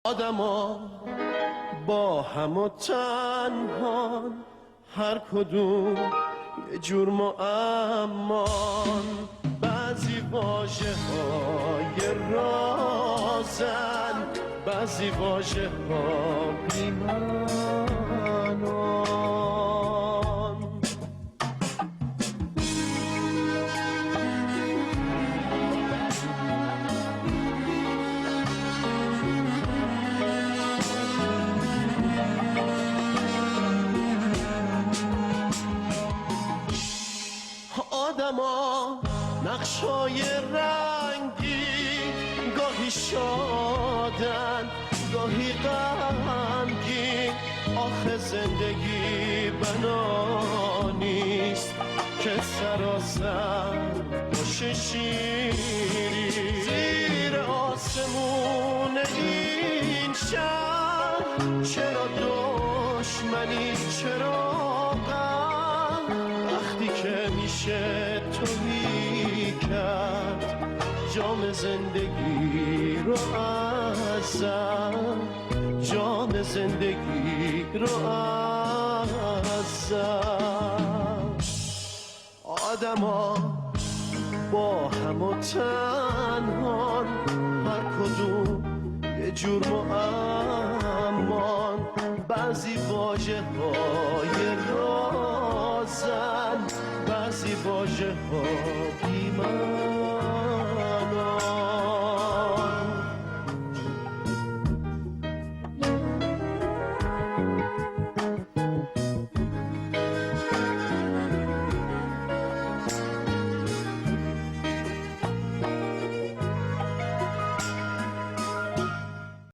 آدما با هم و تنهان، هر کدوم یه جور معمان. بعضی واژه های رازن، بعضی واژه ها بی‌معنان. آدما نقشای رنگی، گاهی شادن گاهی غمگین. آخه زندگی بنا نیست که سراسر باشه شیری. زیر آسمون این شهر چرا دشمنی، چرا غم؟ وقتی که میشه توهی کرد جام زندگی رو ازم، جام زندگی رو ازم. آدما با هم و تنهان، هر کدوم یه جور معمان. بعضی واژه های رازن، بعضی واژه ها بی‌معنی.